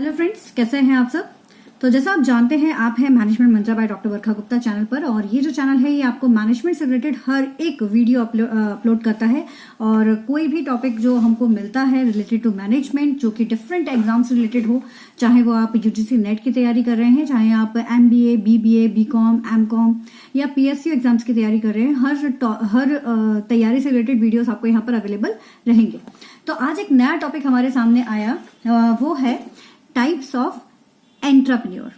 Hello friends, कैसे हैं आप सब। तो जैसा आप जानते हैं, आप हैं management Mantra by doctor Varkha Gupta channel पर, और ये जो चैनल है ये आपको मैनेजमेंट से रिलेटेड हर एक वीडियो अपलोड करता है। और कोई भी टॉपिक जो हमको मिलता है रिलेटेड टू मैनेजमेंट, जो कि डिफरेंट एग्जाम से रिलेटेड हो, चाहे वो आप यूजीसी नेट की तैयारी कर रहे हैं, चाहे आप MBA, BBA, BCom, MCom या PSU एग्जाम्स की तैयारी कर रहे हैं, हर तैयारी से रिलेटेड वीडियोस आपको यहाँ पर अवेलेबल रहेंगे। तो आज एक नया टॉपिक हमारे सामने आया, वो है टाइप्स ऑफ एंटरप्रेन्योर।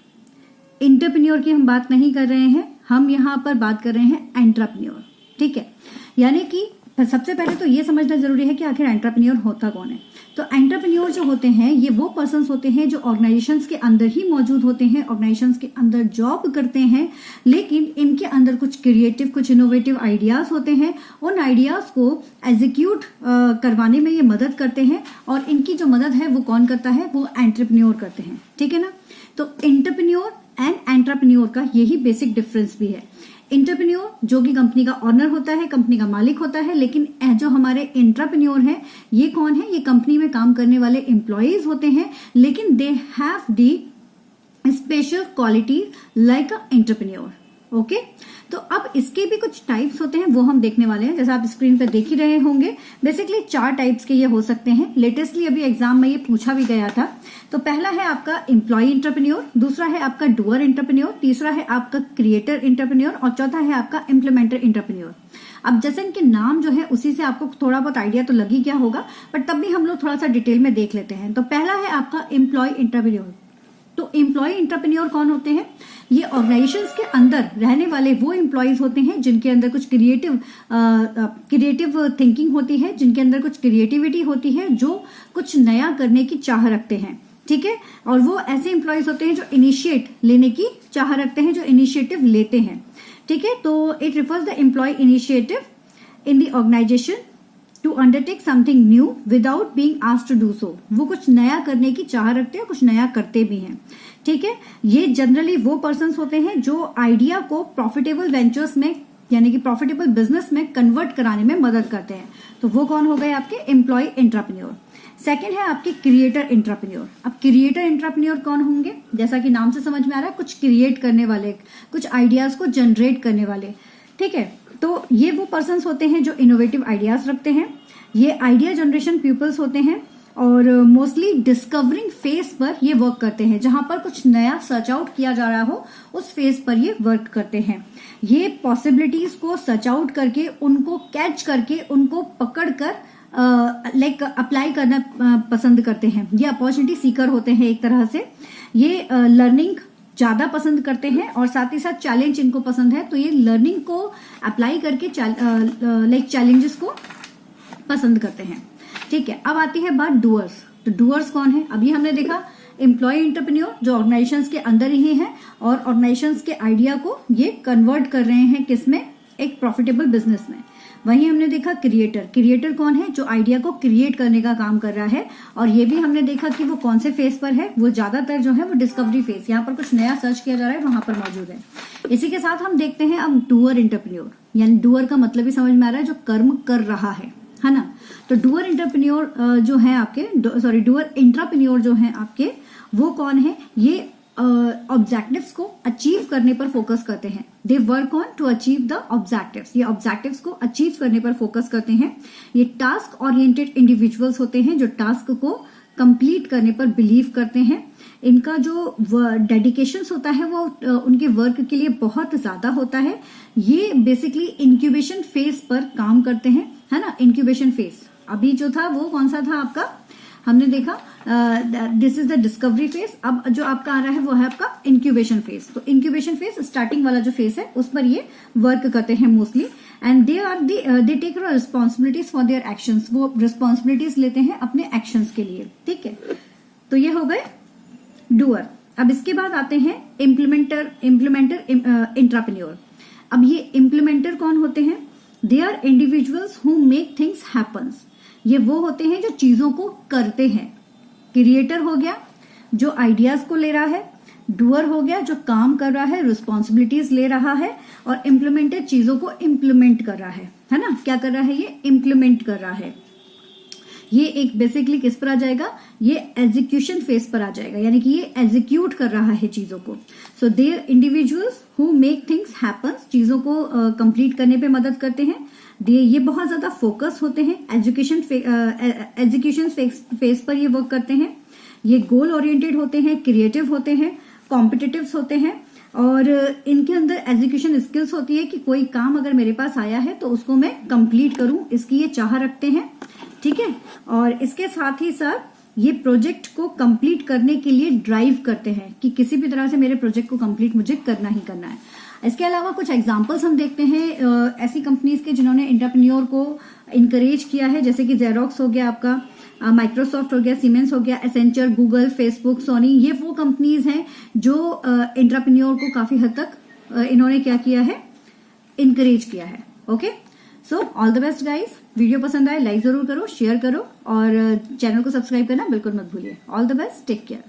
इंटरप्रेन्योर की हम बात नहीं कर रहे हैं, हम यहाँ पर बात कर रहे हैं एंटरप्रेन्योर। ठीक है, यानी कि सबसे पहले तो ये समझना जरूरी है कि आखिर एंटरप्रेन्योर होता कौन है। तो एंटरप्रेन्योर जो होते हैं ये वो पर्सन्स होते हैं जो ऑर्गेनाइजेशंस के अंदर ही मौजूद होते हैं, ऑर्गेनाइजेशंस के अंदर जॉब करते हैं, लेकिन इनके अंदर कुछ क्रिएटिव, कुछ इनोवेटिव आइडियाज होते हैं। उन आइडियाज को एग्जीक्यूट करवाने में ये मदद करते हैं, और इनकी जो मदद है वो कौन करता है, वो एंटरप्रेन्योर करते हैं। ठीक है ना। तो एंटरप्रेन्योर एंड एंटरप्रेन्योर का यही बेसिक डिफरेंस भी है। एंटरप्रेन्योर जो कि कंपनी का ऑनर होता है, कंपनी का मालिक होता है, लेकिन जो हमारे एंटरप्रेन्योर हैं ये कौन है, ये कंपनी में काम करने वाले एम्प्लॉयज होते हैं, लेकिन they have the special quality like a entrepreneur. Okay, तो अब इसके भी कुछ टाइप्स होते हैं, वो हम देखने वाले हैं। जैसा आप स्क्रीन पर देख ही रहे होंगे, बेसिकली 4 टाइप्स के ये हो सकते हैं। लेटेस्टली अभी एग्जाम में ये पूछा भी गया था। तो पहला है आपका एम्प्लॉय एंटरप्रेन्योर, दूसरा है आपका डूअर एंटरप्रेन्योर, तीसरा है आपका क्रिएटर एंटरप्रेन्योर, और चौथा है आपका इम्प्लीमेंटर एंटरप्रेन्योर। अब जैसे इनके नाम जो है उसी से आपको थोड़ा बहुत आइडिया तो लग ही गया होगा, बट तब भी हम लोग थोड़ा सा डिटेल में देख लेते हैं। तो पहला है आपका एम्प्लॉय एंटरप्रेन्योर। तो एम्प्लॉय एंटरप्रेन्योर कौन होते हैं, ये ऑर्गेनाइजेशंस के अंदर रहने वाले वो एम्प्लॉयज होते हैं जिनके अंदर कुछ क्रिएटिव थिंकिंग होती है, जिनके अंदर कुछ क्रिएटिविटी होती है, जो कुछ नया करने की चाह रखते हैं। ठीक है, और वो ऐसे एम्प्लॉयज होते हैं जो इनिशिएट लेने की चाह रखते हैं, जो इनिशिएटिव लेते हैं। ठीक है, तो it refers the employ initiative in the organisation to undertake something new without being asked to do so. वो कुछ नया करने की चाह रखते हैं, कुछ नया करते भी हैं। ठीक है, ये जनरली वो पर्सन्स होते हैं जो आइडिया को प्रॉफिटेबल वेंचर्स में, यानी कि प्रॉफिटेबल बिजनेस में कन्वर्ट कराने में मदद करते हैं। तो वो कौन हो गए आपके एम्प्लॉय एंटरप्रेन्योर। सेकंड है आपके क्रिएटर एंटरप्रेन्योर। अब क्रिएटर एंटरप्रेन्योर कौन होंगे, जैसा कि नाम से समझ में आ रहा है, कुछ क्रिएट करने वाले, कुछ आइडियाज को जनरेट करने वाले। ठीक है, तो ये वो पर्सन्स होते हैं जो इनोवेटिव आइडियाज रखते हैं। ये आइडिया जनरेशन पीपल्स होते हैं, और मोस्टली डिस्कवरिंग फेज पर ये वर्क करते हैं, जहां पर कुछ नया सर्च आउट किया जा रहा हो उस फेज पर ये वर्क करते हैं। ये पॉसिबिलिटीज को सर्च आउट करके, उनको कैच करके, उनको पकड़कर अप्लाई करना पसंद करते हैं। ये अपॉर्चुनिटी सीकर होते हैं एक तरह से। ये लर्निंग ज्यादा पसंद करते हैं, और साथ ही साथ चैलेंज इनको पसंद है। तो ये लर्निंग को अप्लाई करके चैलेंजेस को पसंद करते हैं। ठीक है, अब आती है बात डूअर्स। तो डूअर्स कौन है, अभी हमने देखा एम्प्लॉय एंटरप्रेन्योर जो ऑर्गेनाइजेशंस के अंदर ही हैं, और ऑर्गेनाइजेशंस के आइडिया को ये कन्वर्ट कर रहे हैं किसमें, एक प्रॉफिटेबल बिजनेस में। वहीं हमने देखा क्रिएटर। क्रिएटर कौन है, जो आइडिया को क्रिएट करने का काम कर रहा है, और ये भी हमने देखा कि वो कौन से फेज पर है, वो ज्यादातर जो है वो डिस्कवरी फेज, यहाँ पर कुछ नया सर्च किया जा रहा है, वहां पर मौजूद है। इसी के साथ हम देखते हैं अब डूअर एंटरप्रेन्योर, यानी डूअर का मतलब ही समझ में आ रहा है, जो कर्म कर रहा है ना। तो डूअर एंटरप्रेन्योर जो है आपके, डूअर एंटरप्रेन्योर जो है आपके, वो कौन है, ये ऑब्जेक्टिव्स को अचीव करने पर फोकस करते हैं। They work on to achieve the objectives. ये ऑब्जेक्टिव्स को अचीव करने पर फोकस करते हैं। ये टास्क ओरिएंटेड इंडिविजुअल्स होते हैं जो टास्क को कंप्लीट करने पर बिलीव करते हैं। इनका जो डेडिकेशन होता है वो उनके वर्क के लिए बहुत ज्यादा होता है। ये बेसिकली इंक्यूबेशन फेज पर काम करते हैं, है ना। इंक्यूबेशन फेज अभी जो था वो कौन सा था आपका, हमने देखा this is the discovery phase. अब जो आपका आ रहा है वो है आपका इंक्यूबेशन फेज। तो इंक्यूबेशन फेज स्टार्टिंग वाला जो फेज है उस पर ये वर्क करते हैं mostly, and they take responsibilities for their actions. वो रिस्पॉन्सिबिलिटीज लेते हैं अपने एक्शंस के लिए। ठीक है, तो ये हो गए डूअर। अब इसके बाद आते हैं इम्प्लीमेंटर एंटरप्रेन्योर। अब ये इम्प्लीमेंटर कौन होते हैं, they are individuals who make things happens. ये वो होते हैं जो चीजों को करते हैं। क्रिएटर हो गया जो आइडियाज को ले रहा है, डूअर हो गया जो काम कर रहा है, रिस्पॉन्सिबिलिटीज ले रहा है, और इम्प्लीमेंटर चीजों को इम्प्लीमेंट कर रहा है ना। क्या कर रहा है, ये इम्प्लीमेंट कर रहा है। ये एक बेसिकली किस पर आ जाएगा, ये एग्जीक्यूशन फेज पर आ जाएगा, यानी कि ये एग्जीक्यूट कर रहा है चीजों को। So they're individuals who make things happen, चीजों को कंप्लीट करने पे मदद करते हैं। ये बहुत ज्यादा फोकस होते हैं, एग्जीक्यूशन फेज पर ये वर्क करते हैं। ये गोल ओरिएंटेड होते हैं, क्रिएटिव होते हैं, कॉम्पिटिटिव्स होते हैं, और इनके अंदर एग्जीक्यूशन स्किल्स होती है कि कोई काम अगर मेरे पास आया है तो उसको मैं कंप्लीट करूं, इसकी ये चाह रखते हैं। ठीक है, और इसके साथ ही साथ ये प्रोजेक्ट को कंप्लीट करने के लिए ड्राइव करते हैं कि किसी भी तरह से मेरे प्रोजेक्ट को कंप्लीट मुझे करना ही करना है। इसके अलावा कुछ एग्जांपल्स हम देखते हैं ऐसी कंपनीज के जिन्होंने एंटरप्रेन्योर को इनकरेज किया है, जैसे कि जेरोक्स हो गया आपका, माइक्रोसॉफ्ट हो गया, सीमेंस हो गया, एसेंचर, गूगल, फेसबुक, सोनी। ये वो कंपनीज हैं जो एंटरप्रेन्योर को काफी हद तक इन्होंने क्या किया है, इनकरेज किया है। Okay, so all the best guys. Video पसंद आए लाइक जरूर करो, शेयर करो, और चैनल को सब्सक्राइब करना बिल्कुल मत भूलिए। All the best, take care.